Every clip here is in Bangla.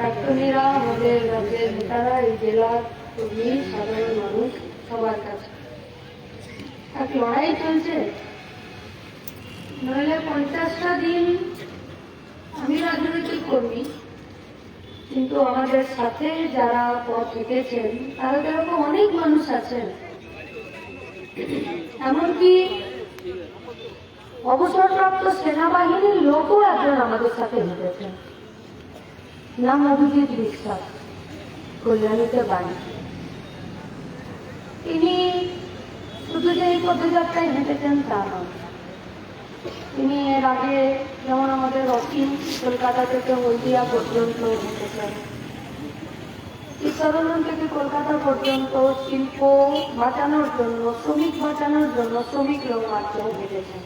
ডাক্তারেরা, আমাদের রাজ্যের নেতারা, এই জেলার কর্মী, সাধারণ মানুষ সবার কাছে এক লড়াই চলছে। নইলে 50টা দিন আমি রাজনৈতিক কর্মী, কিন্তু আমাদের সাথে যারা পথ হেঁটেছেন তারা এরকম অনেক মানুষ আছেন। এমনকি অবসরপ্রাপ্ত সেনাবাহিনীর লোকও একজন আমাদের সাথে হেঁটেছেন, নাম অভিজিৎ বিশ্বাস, কল্যাণীতে বাড়ি। তিনি শুধু যে এই পদযাত্রায় হেঁটেছেন তা নয়, তিনি এর আগে যেমন আমাদের অসীম কলকাতা থেকে হলদিয়া পর্যন্ত হেঁটেছেন, ঈশ্বরবন থেকে কলকাতা পর্যন্ত শিল্প বাঁচানোর জন্য, শ্রমিক বাঁচানোর জন্য শ্রমিক লোক মাত্রেও হেঁটেছেন।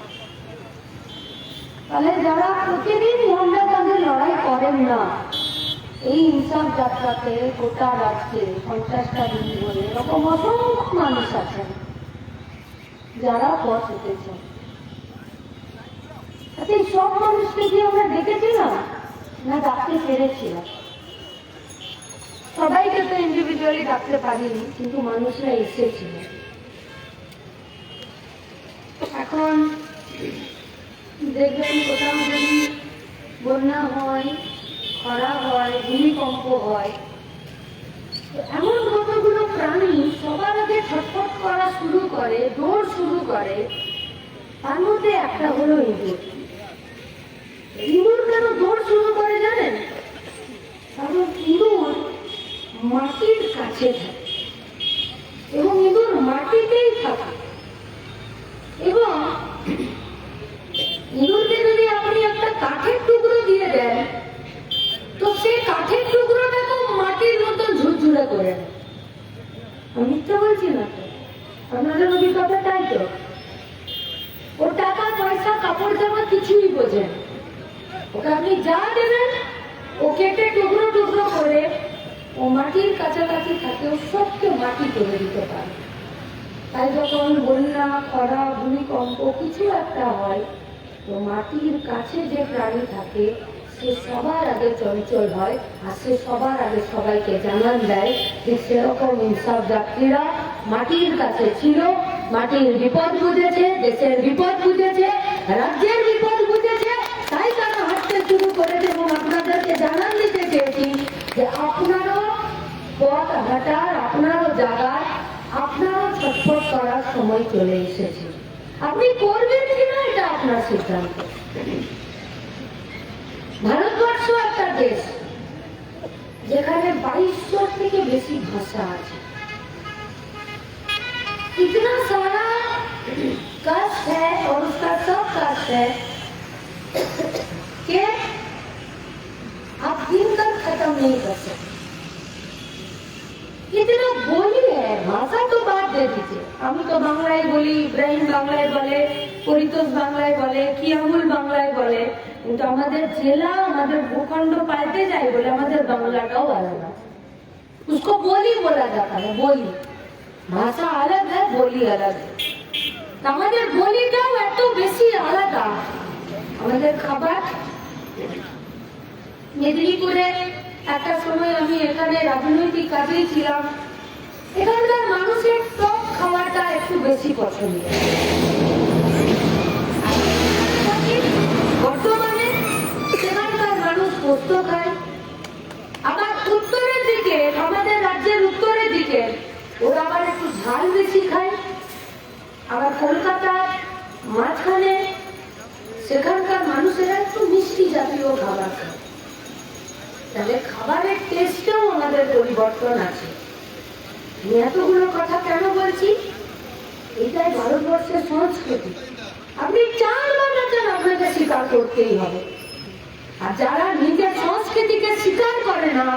তাহলে যারা প্রতিদিন মহিলা তাদের লড়াই করেন না, এই ইনসাফ যাত্রাতে গোটা রাজ্যে 50টা দিন ধরে এরকম অসংখ্য মানুষ আছেন যারা পথ হেঁটেছেন। এই সব মানুষকে কি আমরা দেখেছিলাম না ডাকতে পেরেছিলাম? সবাইকে তো ইন্ডিভিজুয়ালি ডাকতে পারিনি, কিন্তু মানুষরা এসেছিল। এখন দেখবেন কোথাও যদি বন্যা হয়, খরা হয়, ভূমিকম্প হয়, এমন কতগুলো প্রাণী সবার আগে ছটফট করা শুরু করে, দৌড় শুরু করে। তার মধ্যে একটা হলো ইঁদুর। ইঁদুর কেন দৌড় শুরু করে জানেন? কারণ ইঁদুর মাটির কাছে থাকে এবং ইঁদুর মাটিতেই থাকে, এবং ইঁদুরকে যদি আপনি একটা কাঠের টুকরো দিয়ে দেন তো সেই কাঠের টুকরোটাকে মাটির মতো ঝুরঝুরে করে নেয়। আমি মিথ্যা বলছি না তো? আপনাদের অভিজ্ঞতা তাই তো? ও টাকা পয়সা কাপড় জামা কিছুই বোঝে না, ওকে আপনি যা দেবেন ও কেটে টুকরো টুকরো করে ও মাটির কাছাকাছি থাকে, ও সবকে মাটি করে দিতে পারে। তাই যখন বন্যা, খরা, ভূমিকম্প কিছু একটা হয়, তো মাটির কাছে যে প্রাণী থাকে সে সবার আগে চঞ্চল হয়, আর সে সবার আগে সবাইকে জানান দেয়। ঠিক সেরকম ইনসাফ যাত্রীরা মাটির কাছে ছিল, মাটির বিপদ বুঝেছে, দেশের বিপদ বুঝেছে, রাজ্যের বিপদ বুঝেছে, তাই তারা হাঁটতে শুরু করেছে। এবং আপনাদেরকে জানান দিতে চেয়েছি যে আপনারও পথ হাঁটার, আপনারও জাগার, আপনারও ছটফট করার সময় চলে এসেছে। আপনি করবেন কিনা এটা আপনার সিদ্ধান্ত। ভারতবর্ষ একটা দেশ যেখানে 2200 থেকে বেশি ভাষা আছে। इतना सारा कष्ट है और उसका सब कष्ट है कि आप दिन तक खत्म नहीं कर सकते। इतना बोली है, भाषा तो बात दे दीजिए। আমি তো বাংলায় বলি, ইব্রাহিম বাংলায় বলে, পরিতোষ বাংলায় বলে, কিয়ামুল বাংলায় বলে, কিন্তু আমাদের জেলা, আমাদের ভূখণ্ড পাল্টে যায় বলে আমাদের বাংলাটাও আলাদা। उसको बोली बोला जाता है, बोली। ভাষা আলাদা है, बोली अलग है। আমাদের বলিটাও এত বেশি আলাদা। আমাদের খাবার, মেদিনীপুরে একটা সময় আমি এখানে রাজনৈতিক কাজেই ছিলাম, এখানকার মানুষের টক খাওয়াটা একটু বেশি পছন্দ। বর্তমানে সেখানকার মানুষ পোস্ত খায়। আবার উত্তরের দিকে, আমাদের রাজ্যের উত্তরের দিকে ওরা আবার একটু ঝাল বেশি খায়। আবার কলকাতার মাঝখানে সেখানকার মানুষেরা একটু মিষ্টি জাতীয় খাবার খায়। তাহলে খাবারের টেস্টেও আমাদের পরিবর্তন আছে। এতগুলো কথা কেন বলছি? এটাই ভারতবর্ষের সংস্কৃতি। আপনি চান বা না চান, আপনাকে স্বীকার করতেই হবে। আর যারা নিজের সংস্কৃতিকে স্বীকার করে না,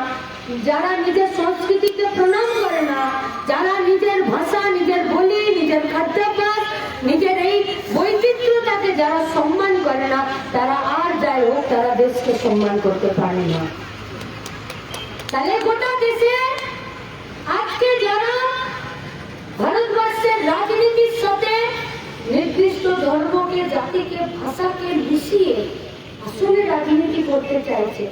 যারা নিজের সংস্কৃতিকে প্রণাম করে না, যারা নিজের ভাষা, নিজের বলি, নিজের খাদ্যাভ্যাস, নিজের এই বৈচিত্র্যতাকে যারা সম্মান করে না, তারা আর যাই হোক তারা দেশকে সম্মান করতে পারে না। তাহলে গোটা দেশে আজকে যারা ভারতবর্ষের রাজনীতির সাথে নির্দিষ্ট ধর্মকে, জাতিকে, ভাষাকে মিশিয়ে আসলে রাজনীতি করতে চাইছে,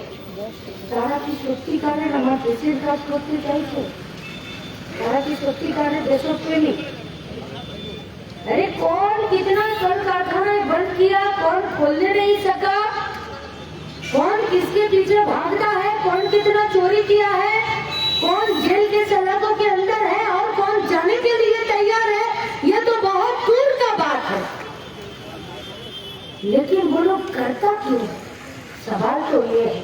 তারা কি সত্যিকারের আমার দেশের কাজ করতে চাইছে? तारा की सत्यकार है देशप्रेमी? अरे कौन कितना कल कारखाना बंद किया, कौन खोलने नहीं सका, कौन किसके पीछे भागता है, कौन कितना चोरी किया है, कौन जेल के सलाखों के अंदर है और कौन जाने के लिए तैयार है, ये तो बहुत दूर का बात है। लेकिन वो लोग करता क्यों? सवाल तो ये है,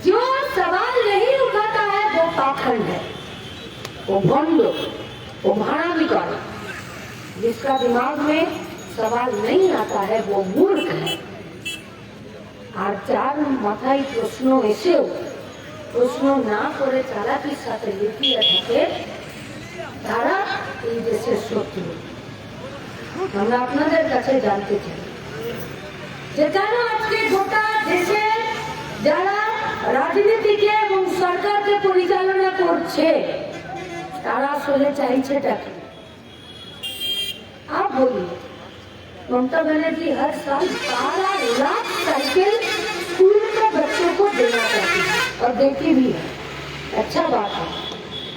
जो सवाल नहीं उठाता है वो पाखंड है, वो भंड, वो भाड़ा भी कर। जिसका दिमाग में सवाल नहीं आता है वो मूर्ख है। আর যার মাথায় প্রশ্ন এসেও প্রশ্ন না করে চালাকির সাথে লুকিয়ে থাকে তারা এই দেশের শত্রু। আমরা আপনাদের কাছে জানতে চাই যে কেন আজকে গোটা দেশে যারা রাজনীতিকে এবং সরকারকে পরিচালনা করছে তারা আসলে চাইছেটা কি? आप बोलिए। ममता बनर्जी हर साल 12 लाख साइकिल स्कूल के बच्चों को देना चाहती है और देती भी है। अच्छा बात है,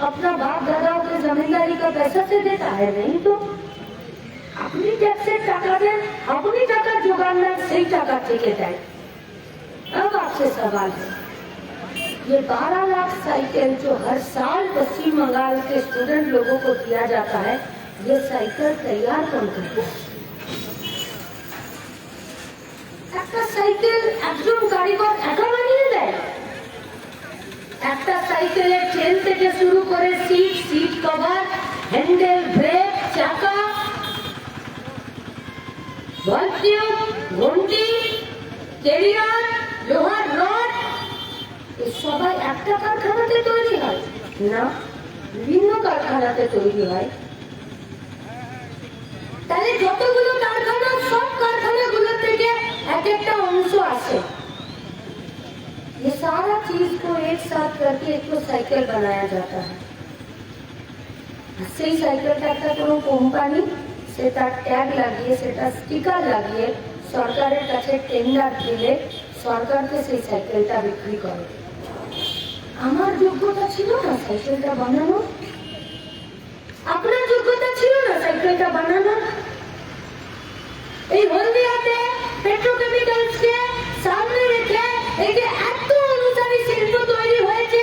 अपना बाप दादाओं के जमींदारी का पैसा से देता है, नहीं तो अपनी टैक्सेर टाका दें, अपनी टाका जोगाना सही टाका থেকে দেয়। अब आपसे सवाल है, ये 12 लाख साइकिल जो हर साल पश्चिम बंगाल के स्टूडेंट लोगों को दिया जाता है, ये साइकिल तैयार कौन करता है? একটা সাইকেল একজন কারিগর একা বানিয়ে দেয়? একটা সাইকেলের চেন থেকে শুরু করে সিট কভার, হ্যান্ডেল, ব্রেক, চাকা, বল টিউব, ঘন্টি, ক্যারিয়ার, লোহার রড সবাই একটা কারখানাতে তৈরি হয় না, বিভিন্ন কারখানাতে তৈরি হয়। তাহলে যতগুলো কারখানা, সব কারখানাগুলো থেকে এক একটা অংশ আসে। ये सारा चीज को एक साथ करके एक तो साइकिल बनाया जाता है। সেই সাইকেলটা একটা কোনো কোম্পানি সেটা ট্যাগ লাগিয়ে, সেটা স্টিকার লাগিয়ে সরকারের কাছে টেন্ডার দিলে সরকারকে সেই সাইকেলটা বিক্রি করে। আমার যোগ্যতা ছিল না সাইকেলটা বানানো, আপনার যোগ্যতা ছিল না সাইকেলটা বানানো। এই হলদিয়াতে পেট্রোকেমিক্যালসকে সামনে রেখে এই যে এত অনুসারী শিল্প তৈরি হয়েছে,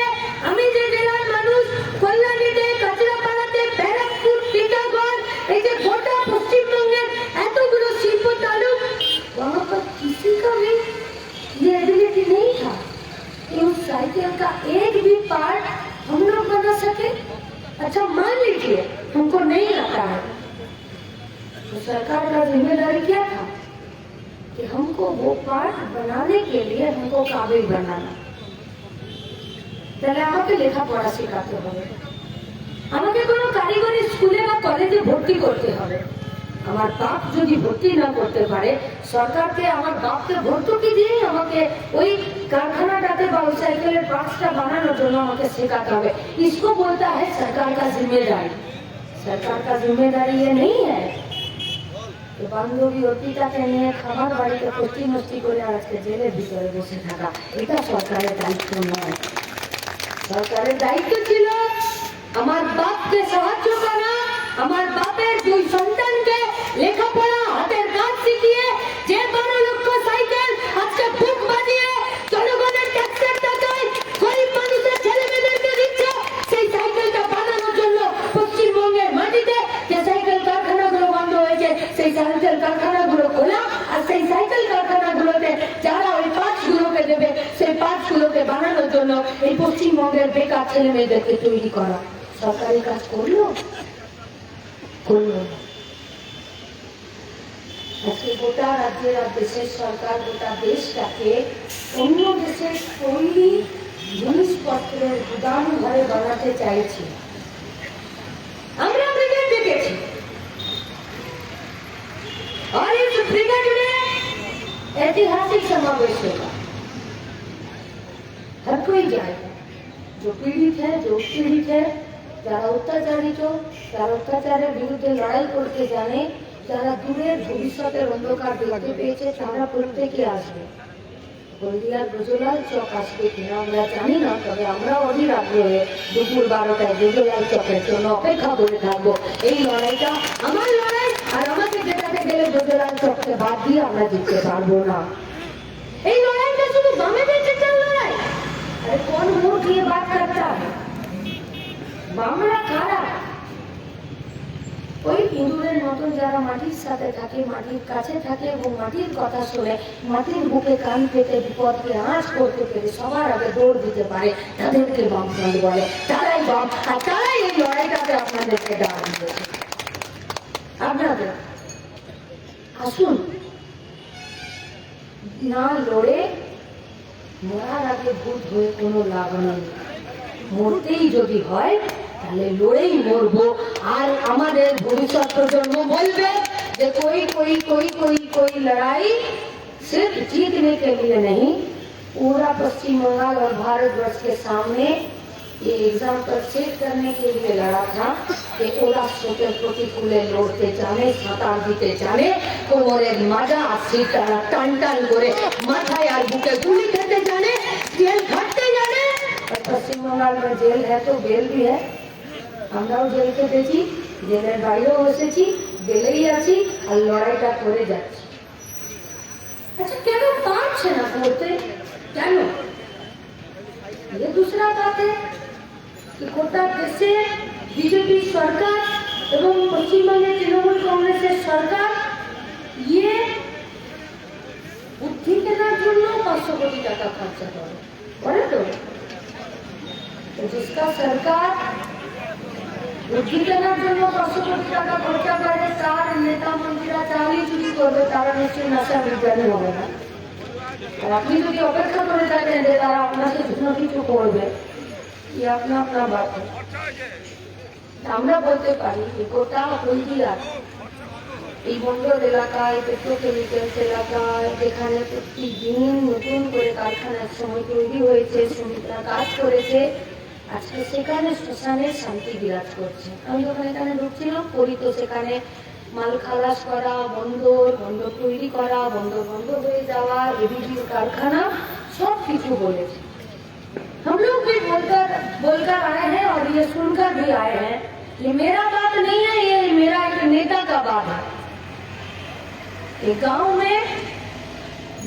আমি যে জেলার মানুষ, কল্যাণীতে, কাঁচরাপাড়াতে, ব্যারাকপুর, টিটাগড়, এই যে গোটা পশ্চিমবঙ্গের এতগুলো শিল্প চালু, वहाँ पर किसी का भी ये एबिलिटी नहीं था कि उस साइकिल का एक भी पार्ट हम लोग बना सके। अच्छा मान लीजिए हमको नहीं आता है, तो सरकार का जिम्मेदारी क्या था कि हमको वो पार्ट बनाने के लिए हमको काबिल बनाना। তাহলে আমাকে লেখাপড়া শেখাতে হবে, আমাকে কোনো কারিগরি স্কুলে বা কলেজে ভর্তি করতে হবে। আমার বাপ যদি ভর্তি না করতে পারে, সরকারকে আমার বাপকে ভর্তুকি দিয়ে আমাকে ওই কারখানাটাতে বা ওই সাইকেলের পার্টসটা বানানোর জন্য আমাকে শেখাতে হবে। इसको बोलता है सरकार का जिम्मेदारी। सरकार का जिम्मेदारी ये नहीं है कि বান্ধবী অতিটাকে নিয়ে খাবার বাড়িতে কষ্টি মস্তি করে আজকে জেলের ভিতরে বসে থাকা, এটা সরকারের দায়িত্ব নয়। সরকারের দায়িত্ব ছিল আমার বাপকে সাহায্য করা, আমার বাপের দুই সন্তানকে লেখাপড়া, হাতের কাজ শিখিয়ে যে 12 লক্ষ সাইকেল আজকে বুক বাজিয়ে জনগণের ট্যাক্সের টাকায় গরিব মানুষের ছেলে মেয়েদেরকে দিচ্ছে, সেই সাইকেলটা বানানোর জন্য পশ্চিমবঙ্গের মাটিতে যে সাইকেল কারখানাগুলো বন্ধ হয়েছে, সেই সাইকেল কারখানাগুলো খোলা, আর সেই সাইকেল কারখানাগুলোতে যারা ওই পার্টসগুলোকে দেবে, সেই পার্টসগুলোকে বানানোর জন্য এই পশ্চিমবঙ্গের বেকার ছেলে মেয়েদেরকে তৈরি করা। সরকারি কাজ করলো? করলো। আজকে গোটা রাজ্যের আর দেশের সরকার গোটা দেশটাকে অন্য দেশের তৈরি জিনিসপত্রের গুদাম ঘরে বানাতে চাইছে। আমরা ব্রিগেড দেখেছি, और इस ब्रिगेड में ऐतिहासिक समावेश होगा। हर कोई जाएगा, जो पीड़ित है, जो उत्पीड़ित है, যারা অত্যাচারিত, যারা অত্যাচারের বিরুদ্ধে লড়াই করতে জানে, যারা দূরের ভবিষ্যতের অন্ধকার দেখতে পেয়েছে, তারা প্রত্যেকে আসবে। হলদিয়ার ব্রজলাল চক আসবে কিনা আমরা জানি না, তবে আমরা অধীর আগ্রহে দুপুর 12টায় ব্রজলাল চকের জন্য অপেক্ষা করে থাকবো। এই লড়াইটা আমার লড়াই, আর আমাকে জেতাতে গেলে ব্রজলাল চককে বাদ দিয়ে আমরা জিততে পারবো না। এই লড়াইটা শুধু বামেদের জেতার লড়াই। আরে কোন মুখ দিয়ে বাদ করতা है? বামরা কারা? ওই হিন্দুদের মতন যারা মাটির সাথে থাকে, মাটির কাছে থাকে এবং মাটির কথা শুনে মাটির বুকে কান পেতে বিপদকে আঁচ করতে পেরে সবার আগে দৌড় দিতে পারে, তাদেরকে বামফ্রন্ট বলে। তারাই বাম, আর তারাই এই লড়াইটাতে আপনাদেরকে ডাক দিয়েছে। আপনাদের আসুন, না লড়ে মরার আগে ভূত হয়ে কোনো লাভ নেই। মরতেই যদি হয় তাহলে লড়েই মরবো। আর আমাদের ভবিষ্যৎ প্রজন্ম বলবে যে कोई लड़ाई सिर्फ जीतने के लिए नहीं, पूरा पश्चिम बंगाल और भारतवर्ष के सामने ये एग्जाम्पल सेट करने के लिए लड़ा था कि ओरा स्रोतेर प्रतिकूले लड़ते जाने, साঁতার দিতে জানে, কোমরের মাজা আর সিটারা টান টান করে মাথায় আর বুকে গুলি খেতে জানে, জেল খাটতে জানে। और पश्चिम बंगाल में जेल है तो बेल भी है। আমরাও জেল খেটেছি, জেলের বাইরেও এসেছি, বেলেই আছি আর লড়াইটা করে যাচ্ছি। আচ্ছা, কেন পারছে না করতে? কেন? ये दूसरा बात है कि গোটা দেশে বিজেপি সরকার এবং পশ্চিমবঙ্গে তৃণমূল কংগ্রেসের সরকার ये বুদ্ধি কেনার জন্য 500 কোটি টাকা খরচা করে তো जिसका सरकार বুদ্ধি কেনার জন্য 500 কোটি টাকা খরচা করে, তার নেতা মন্ত্রীরা চাকরি চুরি করবে, তারা নিশ্চয়ই নাশা বিজ্ঞানী হবে না। আর আপনি যদি অপেক্ষা করে থাকেন যে তারা আপনাকে জন্য কিছু করবে, আপনা আপনা বাদ। আমরা বলতে পারি যে গোটা হলদিয়া এই বন্দর এলাকায়, পেট্রোকেমিক্যালস এলাকায়, যেখানে প্রতিদিন নতুন করে কারখানার সময় তৈরি হয়েছে, শ্রমিকরা কাজ করেছে, আজকে সেখানে শ্মশানের শান্তি বিরাজ করছে। আমি যখন এখানে ঢুকছিলাম, পরি তো সেখানে মাল খালাস করা, বন্দর তৈরি করা, বন্দর বন্ধ হয়ে যাওয়া, এবিজির কারখানা, সব কিছু বলেছে। हम लोग भी बोलकर आए हैं और ये सुनकर भी आए हैं। ये मेरा बात नहीं है, ये मेरा एक नेता का बात है। ये गांव में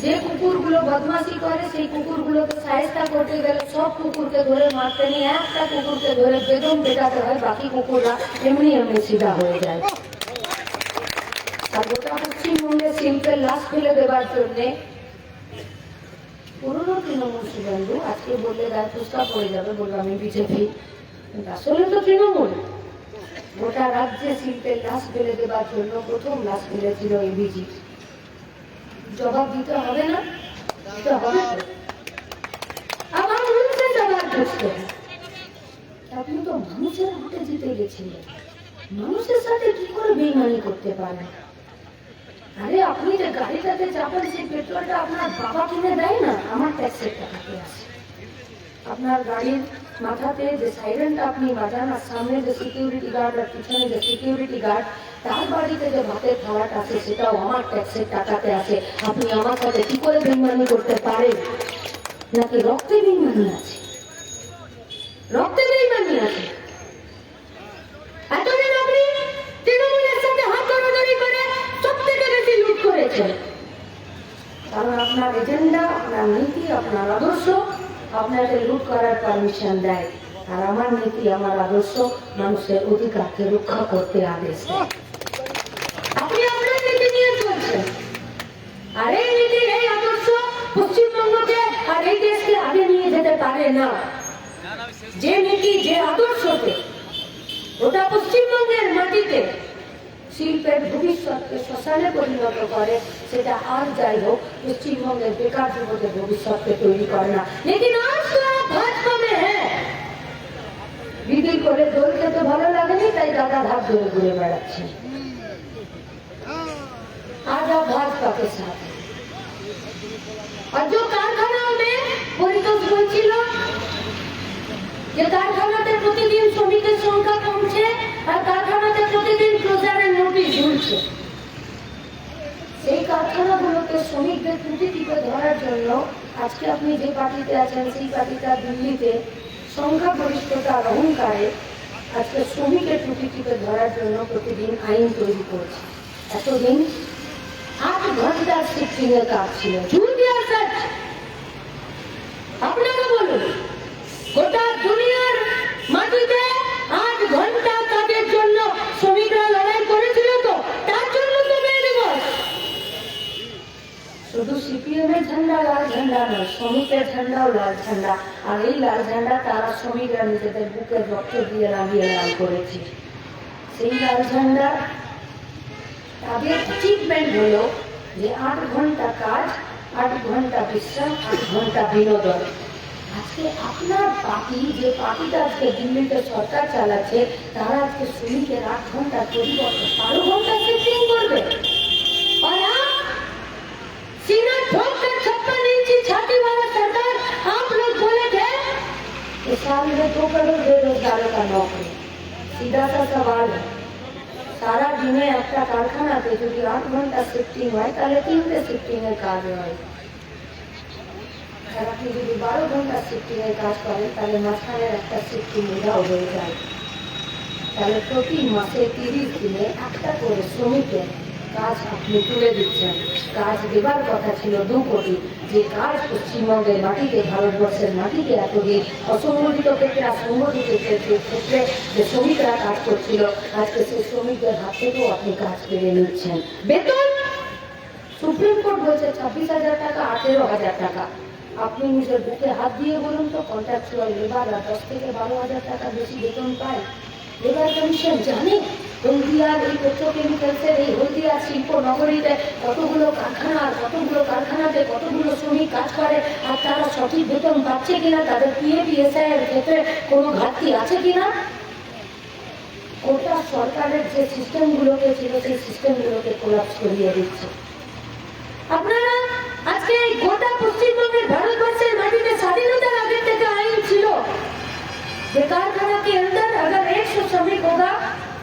যে কুকুরগুলো বদমাশি করে, সেই কুকুরগুলোকে সাহেস্তা করতে গেলে সব কুকুরকে ধরে মারতে নিয়ে একটা কুকুরকে ধরে বেদম পেটাতে হয়, বাকি কুকুররা এমনি এমনি সিধা হয়ে যায়। আর গোটা পশ্চিমবঙ্গে শিল্পের লাশ ফেলে দেওয়ার জন্য পুরনো তৃণমূল শুভেন্দু আজকে বললে গায়ে ফুসকা পড়ে যাবে, বলবো আমি বিজেপি, আসলে তো তৃণমূল। গোটা রাজ্যে শিল্পের লাশ ফেলে দেওয়ার জন্য প্রথম লাশ ফেলেছিল এবিজি। জবাব দিতে হবে না? দিতে হবে। আবার মানুষের জবাব বুঝতে হবে। আপনি তো মানুষের হাতে জিতে গেছিলেন, মানুষের সাথে কি করে বেইমানি করতে পারেন? আরে আপনি যে গাড়িটাতে চাপেন, সেই পেট্রোলটা আপনার বাবা কিনে দেয় না, আমার ট্যাক্সের টাকাতে আসে। আপনার গাড়ির মাথাতে যে সাইরেনটা আপনি বাজান, আর সামনে যে সিকিউরিটি গার্ড আর পিছনে যে সিকিউরিটি গার্ড, তার বাড়িতে যে ভাতের থালাটা আছে সেটাও আমার ট্যাক্সের টাকাতে আছে। আপনি আমার সাথে কি করে বেইমানি করতে পারেন? নাকি রক্তে বেইমানি আছে? রক্তে বেইমানি আছে। এতদিন আপনি তৃণমূলের সাথে হাত ধরাধরি করে সব থেকে বেশি লুট করেছেন, কারণ আপনার এজেন্ডা, আপনার নীতি, আপনার আদর্শ আপনাকে লুট করার পারমিশন দেয়। আর আমার নীতি, আমার আদর্শ মানুষের অধিকারকে রক্ষা করতে আদেশ দেয়। আপনি আপনার নীতি নিয়ে চলছেন, আর এই নীতি, এই আদর্শ পশ্চিমবঙ্গকে আর এই দেশকে আগে নিয়ে যেতে পারে না। যে নীতি, যে আদর্শকে ওটা পশ্চিমবঙ্গের মাটিতে শিল্পের ভবিষ্যৎকে শ্মশানে পরিণত করে, সেটা আর যাই হোক পশ্চিমবঙ্গের বেকার যুবকের ভবিষ্যৎকে তৈরি করে না। লেকিন আজ তো ভাজপা মে হ্যাঁ, বিক্রি করে দোল খেতে ভালো লাগেনি, তাই দাদা ভাত ধরে ঘুরে বেড়াচ্ছে। আজ आप भाजपा के साथ हैं। और जो कारखानाओं में পরিতোষ বলছিল যে কারখানাতে প্রতিদিন শ্রমিকের সংখ্যা কমছে আর কারখানাতে প্রতিদিন ক্লোজারের নোটিশ ঝুলছে, সেই কারখানাগুলোতে শ্রমিকদের ত্রুটি টিপে ধরার জন্য আজকে আপনি যে পার্টিতে আছেন সেই পার্টিটা দিল্লিতে সংখ্যাগরিষ্ঠতার অহংকারে আজকে শ্রমিকের টুপি টিপে ধরার জন্য প্রতিদিন আইন তৈরি করছে। এতদিন 8 ঘন্টার শিফটিং এর কাজ ছিল। আপনারা বলুন, গোটা দুনিয়ার মাটিতে 8 ঘন্টা কাজের জন্য শ্রমিকরা লড়াই করেছিল, তো তার জন্য তো মে দিবস। শুধু সিপিএম এর ঝান্ডা লাল ঝান্ডা নয়, শ্রমিকের ঝান্ডাও লাল ঝান্ডা। আর এই লাল ঝান্ডা তারা শ্রমিকরা নিজেদের বুকের রক্ত দিয়ে লাগিয়ে লাল করেছে। সেই লাল ঝান্ডা তাদের অ্যাচিভমেন্ট হলো যে 8 ঘন্টা কাজ, 8 ঘন্টা বিশ্রাম, 8 ঘন্টা বিনোদন। আজকে আপনার পার্টি, যে পার্টিটা আজকে দিল্লিতে সরকার চালাচ্ছে, তারা আজকে শ্রমিকের 8 ঘন্টা পরিবর্তে 12 ঘন্টা শিফটিং করবে। और आप सीना ठोक कर 56 इंची छाती वाला सरकार, आप लोग बोले थे इस साल में 2 करोड़ बेरोजगारों का नौकरी। सीधा सा सवाल है, সারা দিনে একটা কারখানাতে যদি 8 ঘন্টা শিফটিং হয়, তাহলে 3টে শিফটিং এর কাজ হয়। আর আপনি যদি 12 ঘন্টা শিফটিং এর কাজ করেন, তাহলে মাঝখানের একটা শিফটিং উধাও হয়ে যায়। তাহলে প্রতি মাসে 30 দিনে একটা করে শ্রমিকের কাজ আপনি তুলে দিচ্ছেন। কাজ দেবার কথা ছিল 2 কোটি, যে কাজ পশ্চিমবঙ্গের মাটিতে, ভারতবর্ষের মাটিতে এতদিন অসংগঠিত ক্ষেত্রে, সংগঠিত ক্ষেত্রে যে শ্রমিকরা কাজ করছিল, আজকে সেই শ্রমিকদের হাত থেকেও আপনি কাজ কেড়ে নিচ্ছেন। বেতন সুপ্রিম কোর্ট বলছে 26,000 টাকা, 18,000 টাকা। আপনি নিজের বুকে হাত দিয়ে বলুন তো, কন্ট্রাকচুয়াল লেবাররা 10 থেকে 12,000 টাকা বেশি বেতন পায়। লেবার কমিশন জানে হলদিয়ার এই পেট্রোকেমিক্যালসের, এই হলদিয়া শিল্প নগরীতে কতগুলো কারখানাতে কতগুলো শ্রমিক কাজ করে, আর তারা সঠিক বেতন পাচ্ছে কিনা, তাদের পিএফ এর ক্ষেত্রে কোনো ঘাটতি আছে কিনা। গোটা সরকারের যে সিস্টেমগুলোকে ছিল, সেই সিস্টেমগুলোকে কোলাপস করিয়ে দিচ্ছে। আপনারা আজকে গোটা পশ্চিমবঙ্গের, ভারতবর্ষের মাটিতে স্বাধীনতার আগে থেকে আইন ছিল যে कारखाना के अंदर अगर 100 श्रमिक होगा,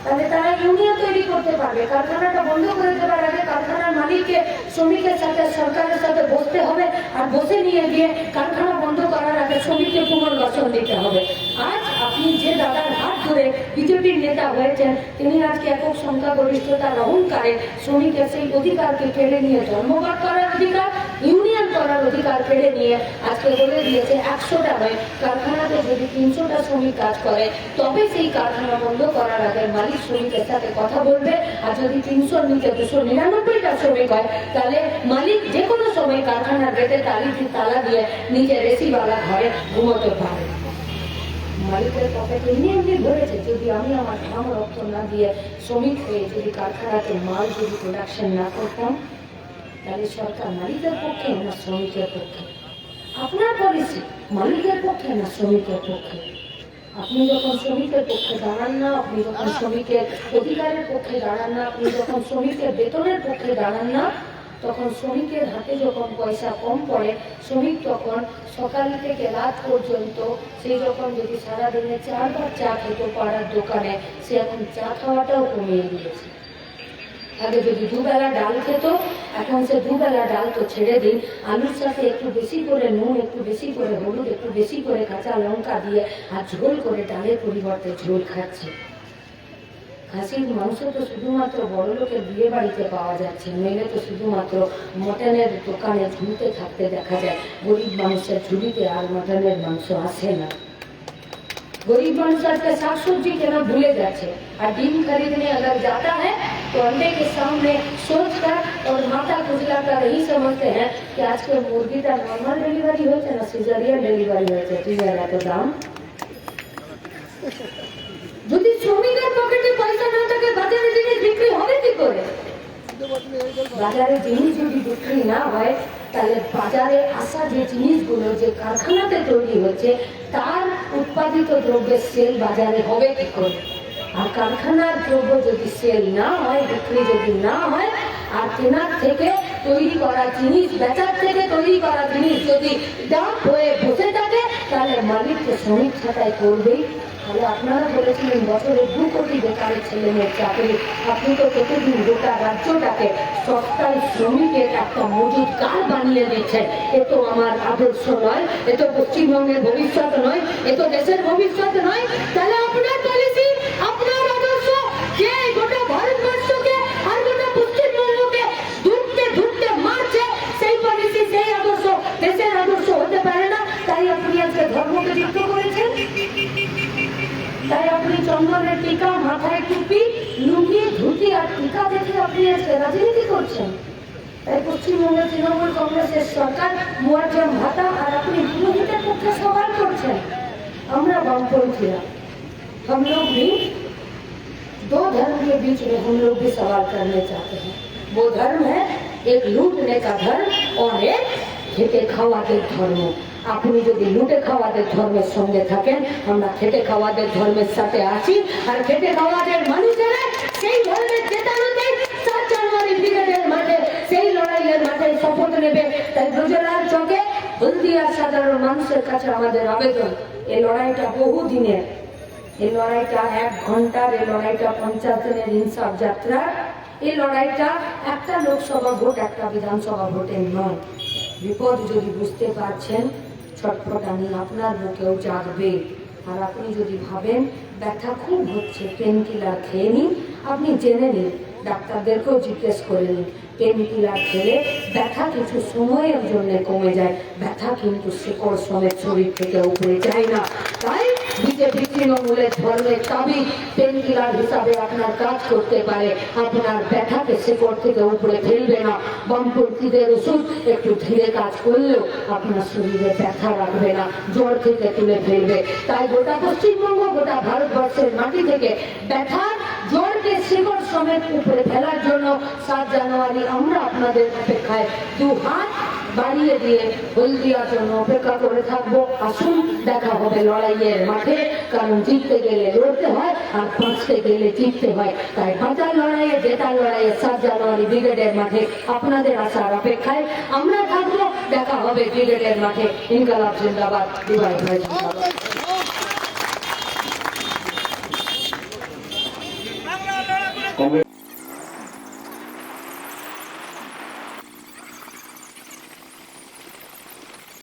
তাহলে তারা ইউনিয়ন তৈরি করতে পারবে। কারখানাটা বন্ধ করে দেওয়ার আগে কারখানার মালিককে শ্রমিকের সাথে, সরকারের সাথে বসতে হবে, আর বসে নিয়ে গিয়ে কারখানা বন্ধ করার আগে শ্রমিককে পুনর্বাসন দিতে হবে। আজ আপনি যে দাদার হাত ধরে বিজেপির নেতা হয়েছেন, তিনি আজকে একক সংখ্যাগরিষ্ঠতার অহংকারে শ্রমিকের সেই অধিকারকে কেড়ে নিয়ে, জন্মবাদ করার অধিকার, ইউনিয়ন করার অধিকার কেড়ে নিয়ে আজকে বলে দিয়েছে 100টা নয়, কারখানাতে যদি 300টা শ্রমিক কাজ করে, তবে সেই কারখানা বন্ধ করার আগে মালিক শ্রমিকের সাথে কথা বলবে। আর যদি 300 নিচে 299টা শ্রমিক হয়, তাহলে মালিক যে কোনো সময় কারখানার গেটে তালা দিয়ে নিজের এসিওয়ালা ঘরে ঘুমোতে পারে। মালিকের পকেটে এমনি ধরেছে। যদি আমি আমার ঘাম রক্ত না দিয়ে শ্রমিক হয়ে যদি কারখানাতে মাল যদি প্রোডাকশন না করতাম, তাহলে সরকার মালিকের পক্ষে না শ্রমিকের পক্ষে? আপনার পলিসি মালিকের পক্ষে না শ্রমিকের পক্ষে? আপনি যখন শ্রমিকের পক্ষে দাঁড়ান না, আপনি যখন শ্রমিকের অধিকারের পক্ষে দাঁড়ান না, আপনি যখন শ্রমিকের বেতনের পক্ষে দাঁড়ান না, তখন শ্রমিকের হাতে যখন পয়সা কম পড়ে, শ্রমিক তখন সকাল থেকে রাত পর্যন্ত, সে যখন যদি সারাদিনে 4 বার চা খেতে পারার দোকানে, সে এখন চা খাওয়াটাও কমিয়ে দিয়েছে। আগে যদি 2 বেলা ডাল খেত, এখন সে 2 বেলা ডাল তো ছেড়ে দিন, আলুর সাথে একটু বেশি করে নুন, একটু বেশি করে হলুদ, একটু বেশি করে কাঁচা লঙ্কা দিয়ে আর ঝোল করে ডালের পরিবর্তে ঝোল খাচ্ছে। খাসির মাংস তো শুধুমাত্র বড় লোকের বিয়ে বাড়িতে পাওয়া যাচ্ছে, নইলে তো শুধুমাত্র মটনের দোকানে ঝুলতে থাকতে দেখা যায়। গরিব মানুষের ঝুলিতে আর মটনের মাংস আসে না। गरीब মানুষ আজকে শাক সবজি কেনা ভুলে যাচ্ছে, আর ডিম खरीदने अगर जाता है तो अंडे के सामने सोचकर और माथा खुजलाकर यही समझते हैं कि आज के मुर्गी का नॉर्मल डिलीवरी होते ना सिजारियन डिलीवरी होते, ठीक है तो दाम। যদি শ্রমিকের পকেটে পয়সা না থাকে, বাজারে জিনিস বিক্রি হবে কি করে? বাজারে জিনিস যদি বিক্রি না হয়, তাহলে বাজারে আসা যে জিনিসগুলো যে কারখানাতে তৈরি হচ্ছে, তার উৎপাদিত দ্রব্যের সেল বাজারে হবে কি করে? আর কারখানার দ্রব্য যদি সেল না হয়, বিক্রি যদি না হয়, আর কেনার থেকে তৈরি করা জিনিস, বেচার থেকে তৈরি করা জিনিস যদি ডাম্প হয়ে বসে থাকে, তাহলে মালিককে শ্রমিক ছাঁটাই করবেই। তাহলে আপনারা বলেছিলেন বছরে 2 কোটি বেকারের ছেলে মেয়ের চাকরি, আপনি তো প্রতিদিন গোটা রাজ্যটাকে সস্তায় শ্রমিকের একটা মজুদ কার বানিয়ে দিচ্ছেন। এ তো আমার আদর্শ নয়, এ তো পশ্চিমবঙ্গের ভবিষ্যৎ নয়, এ তো দেশের ভবিষ্যৎ নয়। তাহলে আপনার পলিসি, আপনার আদর্শ যে গোটা ভারতবর্ষকে আর গোটা পশ্চিমবঙ্গকে ধুঁকতে ধুঁকতে মারছে, সেই পলিসি, সেই আদর্শ দেশের আদর্শ হতে পারে না। তাই আপনি আজকে ধর্মকে যুক্ত করেছেন, তাই আপনি চন্দনের টিকা, মাথায় টুপি, লুঙ্গি, ধুতি আর টিকা দেখে আপনি আজকে রাজনীতি করছেন। তাই পশ্চিমবঙ্গের তৃণমূল কংগ্রেসের সরকার মুয়াজ্জম ভাতা আর আপনি পুরোহিতের পক্ষে সওয়াল করছেন। আমরা বামপন্থীরা, हम लोग भी दो धर्म के बीच में हम लोग भी सवाल करने चाहते हैं। वो धर्म है एक लूटने का धर्म और एक খেটে খাওয়াদের ধর্ম। আপনি যদি লুটে খাওয়াদের ধর্মের সঙ্গে থাকেন, আমরা খেটে খাওয়াদের ধর্মের সাথে আছি। আর খেটে খাওয়াদের মানুষেরা সেই ধর্মের জেতানোতে 7 জানুয়ারি ব্রিগেডের মাঠে, সেই লড়াইয়ের মাঠে শপথ নেবে। তাই ব্রজলাল চকে হলদিয়ার সাধারণ মানুষের কাছে আমাদের আবেদন, এই লড়াইটা বহু দিনের, এই লড়াইটা 1 ঘন্টার, এই লড়াইটা 50 দিনের ইনসাফ যাত্রা। এই লড়াইটা একটা লোকসভা ভোট, একটা বিধানসভা ভোটের নয়। বিপদ যদি বুঝতে পারছেন, ছটফটানি আপনার বুকেও জাগবে। আর আপনি যদি ভাবেন ব্যথা খুব হচ্ছে, পেন কিলার খেয়ে নিন, আপনি জেনে নিন, ডাক্তারদেরকেও জিজ্ঞেস করে নিন, পেন কিলার খেলে ব্যথা কিছু সময়ের জন্য কমে যায়, ব্যথা কিন্তু শিকড় সমেত শরীর থেকে উপরে যায় না। তাই বিজেপি তৃণমূলের ধর্মের দাবি পেন কিলার হিসাবে আপনার কাজ করতে পারে, আপনার ব্যথাকে শিকড় থেকে উপরে ফেলবে না। বামপন্থীদের ওষুধ একটু ধীরে কাজ করলেও আপনার শরীরে ব্যথা রাখবে না, জ্বর থেকে তুলে ফেলবে। তাই গোটা পশ্চিমবঙ্গ, গোটা ভারতবর্ষের মাটি থেকে ব্যথা, জ্বরকে শিকড় সমেত উপরে ফেলার জন্য 7 জানুয়ারি আমরা আপনাদের অপেক্ষায় 2 হাত বাড়িয়ে দিয়ে হলদিয়ার জন্য অপেক্ষা করে থাকবো। আসুন, দেখা হবে লড়াইয়ের মাঠে, কারণ জিততে গেলে লড়তে হয় আর বাঁচতে গেলে জিততে হয়। তাই বাঁচার লড়াইয়ে, জেতার লড়াইয়ে 7 জানুয়ারি ব্রিগেডের মাঠে আপনাদের আসার অপেক্ষায় আমরা থাকবো। দেখা হবে ব্রিগেডের মাঠে। ইনকালাব জিন্দাবাদ, ডিভাইড ভাই জিন্দাবাদ।